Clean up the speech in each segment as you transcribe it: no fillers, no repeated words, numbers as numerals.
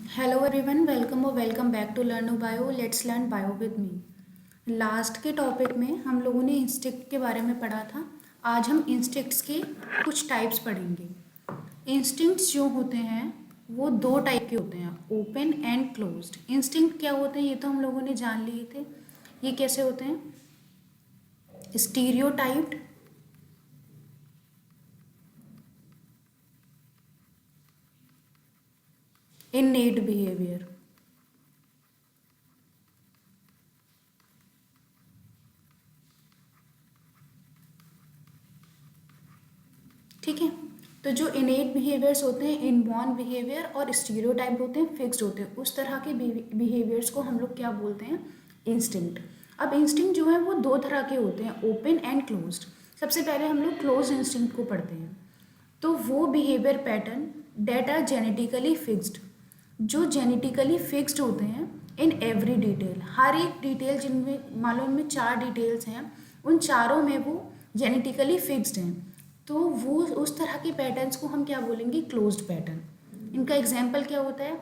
Hello everyone, welcome और welcome back to learn bio. Let's learn bio with me. Last के topic में हम लोगों ने इंस्टिक्ट के बारे में पढ़ा था। आज हम इंस्टिक्ट्स के कुछ टाइप्स पढ़ेंगे। इंस्टिंक्ट्स जो होते हैं वो दो टाइप के होते हैं, ओपन एंड क्लोज्ड। इंस्टिंक्ट क्या होते हैं ये तो हम लोगों ने जान लिए थे। ये कैसे होते हैं? Stereotyped, innate behavior। ठीक है, तो जो इनेट बिहेवियर्स होते हैं इनबॉर्न बिहेवियर और स्टीरियोटाइप होते हैं फिक्स्ड होते हैं। उस तरह के बिहेवियर्स को हम लोग क्या बोलते हैं? इंस्टिंक्ट। अब इंस्टिंक्ट जो है वो दो तरह के होते हैं, ओपन एंड क्लोज्ड। सबसे पहले हम लोग क्लोज इंस्टिंक्ट को पढ़ते हैं। तो वो behaviour pattern that are genetically fixed, जो जेनेटिकली फिक्स्ड होते हैं इन एवरी डिटेल। हर एक डिटेल, जिनमें मान लो इनमें 4 डिटेल्स हैं, उन चारों में वो जेनेटिकली फिक्स्ड हैं। तो वो उस तरह के पैटर्न्स को हम क्या बोलेंगे? Closed pattern. इनका एग्जाम्पल क्या होता है?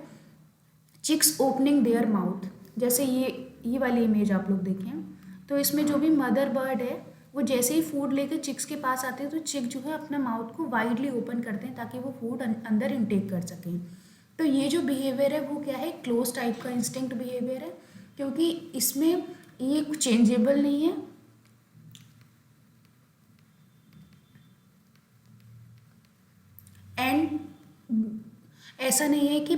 Chicks opening their mouth. जैसे ये वाली इमेज आप लोग देखें, तो इसमें जो भी मदर बर्ड है वो जैसे ही फूड लेकर चिक्स के पास आते हैं तो चिक जो है अपना माउथ को वाइडली ओपन करते हैं ताकि वो फूड अंदर इनटेक कर सकें। तो ये जो बिहेवियर है वो क्या है? क्लोज टाइप का इंस्टिंक्ट बिहेवियर है, क्योंकि इसमें ये चेंजेबल नहीं है एंड ऐसा नहीं है कि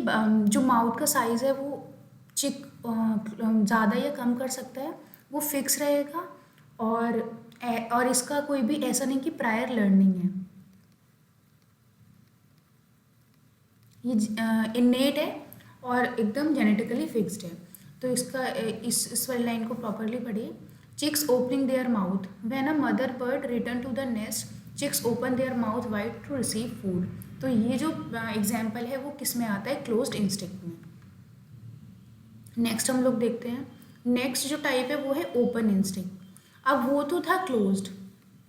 जो माउथ का साइज़ है वो चिक ज़्यादा या कम कर सकता है, वो फिक्स रहेगा। और इसका कोई भी ऐसा नहीं कि प्रायर लर्निंग है, ये इन्नेट है और एकदम जेनेटिकली फिक्स्ड है। तो इसका इस वाली लाइन को प्रॉपरली पढ़िए। Chicks opening their mouth when a mother bird return to the nest, chicks open their mouth wide to receive food. तो ये जो एग्जाम्पल है वो किस में आता है? क्लोज्ड इंस्टिंक्ट में। नेक्स्ट हम लोग देखते हैं, नेक्स्ट जो टाइप है वो है ओपन इंस्टिंक्ट। अब वो तो था क्लोज्ड।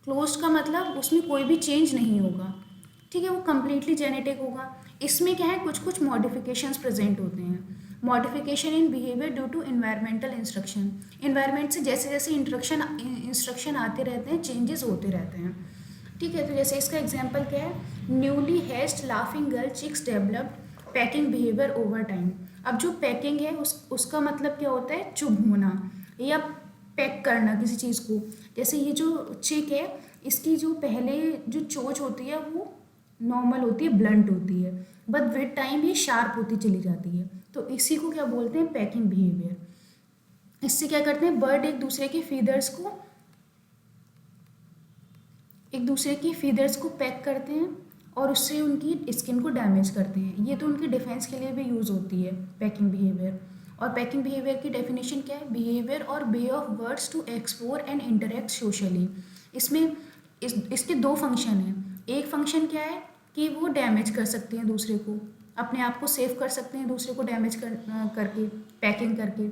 क्लोज्ड का मतलब उसमें कोई भी चेंज नहीं होगा, ठीक है, वो कम्प्लीटली जेनेटिक होगा। इसमें क्या है? कुछ कुछ मॉडिफिकेशंस प्रेजेंट होते हैं। Modification in behaviour due to environmental instruction. Environment से जैसे जैसे इंस्ट्रक्शन आते रहते हैं, चेंजेस होते रहते हैं, ठीक है। तो जैसे इसका एग्जाम्पल क्या है? Newly hatched laughing gull chicks developed pecking behaviour over time. अब जो पैकिंग है उसका मतलब क्या होता है? चुभ होना या पैक करना किसी चीज़ को। जैसे ये जो चिक है, इसकी जो पहले जो चोंच होती है वो नॉर्मल होती है, ब्लंट होती है, बट विद टाइम ये शार्प होती चली जाती है। तो इसी को क्या बोलते हैं? Packing behaviour. इससे क्या करते हैं? बर्ड एक दूसरे की फीदर्स को पैक करते हैं और उससे उनकी स्किन को डैमेज करते हैं। ये तो उनकी डिफेंस के लिए भी यूज़ होती है पैकिंग बिहेवियर। और पैकिंग बिहेवियर की डेफिनेशन क्या है? बिहेवियर और way of birds to explore and interact socially. इसमें इसके दो फंक्शन हैं। एक फंक्शन क्या है कि वो डैमेज कर सकते हैं दूसरे को, अपने आप को सेव कर सकते हैं दूसरे को डैमेज करके, पैकिंग करके,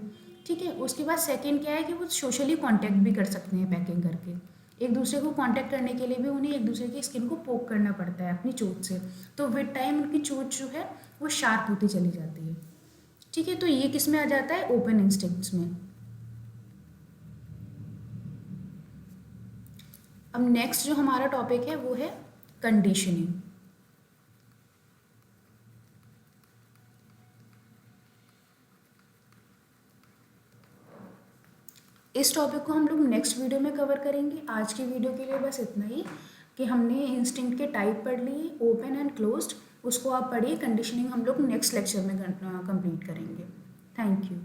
ठीक है। उसके बाद सेकेंड क्या है कि वो सोशली कॉन्टैक्ट भी कर सकते हैं पैकिंग करके। एक दूसरे को कांटेक्ट करने के लिए भी उन्हें एक दूसरे की स्किन को पोक करना पड़ता है अपनी चोंच से। तो विद टाइम उनकी चोंच जो है वो शार्प होती चली जाती है, ठीक है। तो ये किस में आ जाता है? ओपन इंस्टिंक्ट्स में। अब नेक्स्ट जो हमारा टॉपिक है वो है कंडीशनिंग। इस टॉपिक को हम लोग नेक्स्ट वीडियो में कवर करेंगे। आज की वीडियो के लिए बस इतना ही कि हमने इंस्टिंक्ट के टाइप पढ़ लिए, ओपन एंड क्लोज्ड। उसको आप पढ़िए। कंडीशनिंग हम लोग नेक्स्ट लेक्चर में कंप्लीट करेंगे। Thank you.